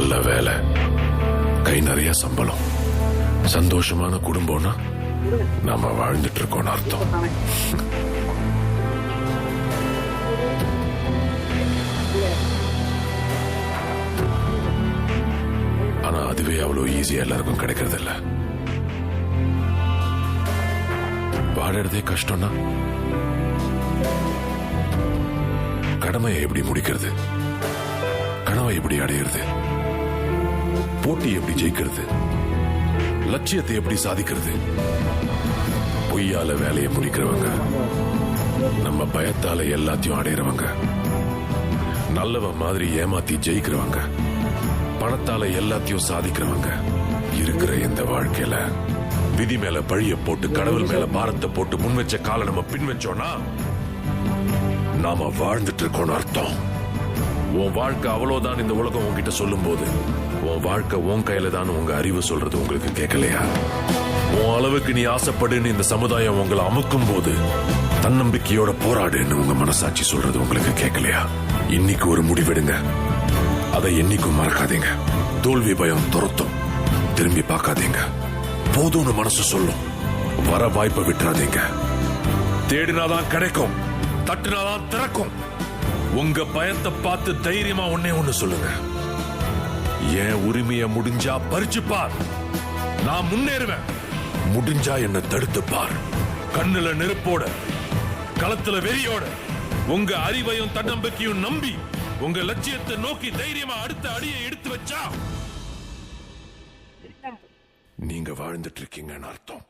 நல்ல வேலை, கை நிறைய சம்பளம், சந்தோஷமான குடும்பம்னா நாம வாழ்ந்துட்டு இருக்கோம்னு அர்த்தம். ஆனா அதுவே அவ்வளவு ஈஸியா எல்லாருக்கும் கிடைக்கிறது இல்ல. வாழறதே கஷ்டம்னா கடமையை எப்படி முடிக்கிறது, கனவை எப்படி அடையிறது, போட்டி எப்படி ஜெயிக்கிறது, லட்சியத்தை எப்படி சாதிக்கிறது? பொய்யால வேலையை முடிக்கிறவங்க, நம்ம பயத்தால எல்லாத்தையும் அடையிறவங்க, நல்லவன் மாதிரி ஏமாத்தி ஜெயிக்கிறவங்க, பணத்தால எல்லாத்தையும் சாதிக்கிறவங்க, இருக்கிற இந்த வாழ்க்கையில விதி மேல பழிய போட்டு கடவுள் மேல பாரத்தை போட்டு முன் வச்ச காலை நம்ம பின் வச்சோம்னா நாம வாழ்ந்துட்டு இருக்கோம்னு அர்த்தம். உன் வாழ்க்கை அவ்வளவுதான் இந்த உலகம் உன்கிட்ட சொல்லும் போது உன் வாழ்க்கை உன் கையில தான் உங்க அறிவு சொல்றது உங்களுக்கு கேட்கலையா? உன் அளவுக்கு நீ ஆசைப்படுன்னு இந்த சமுதாயம் உங்களை அமுக்கும் போது தன்னம்பிக்கையோட போராடுன்னு உங்க மனசாட்சி சொல்றது உங்களுக்கு கேட்கலையா? இன்னைக்கு ஒரு முடிவெடுங்க, அதை என்னைக்கும் மறக்காதீங்க. தோல்வி பயம் துரத்தும், திரும்பி பார்க்காதீங்க. போதும்னு மனசு சொல்லும், வர வாய்ப்பை விட்டுறாதீங்க. தேடினாதான் கிடைக்கும், தட்டுனாதான் திறக்கும். உங்க பயத்தை பார்த்து தைரியமா ஒண்ணு சொல்லுங்க, என் உரிமையை முடிஞ்சா பறிச்சு பார், நான் முன்னேறுவேன். முடிஞ்சா என்ன தடுத்து பார். கண்ணுல நெருப்போட, களத்துல வெறியோட, உங்க அறிவையும் தன்னம்பிக்கையும் நம்பி உங்க லட்சியத்தை நோக்கி தைரியமா அடுத்த அடியை எடுத்து வச்சா நீங்க வாழ்ந்துட்டு இருக்கீங்கன்னு அர்த்தம்.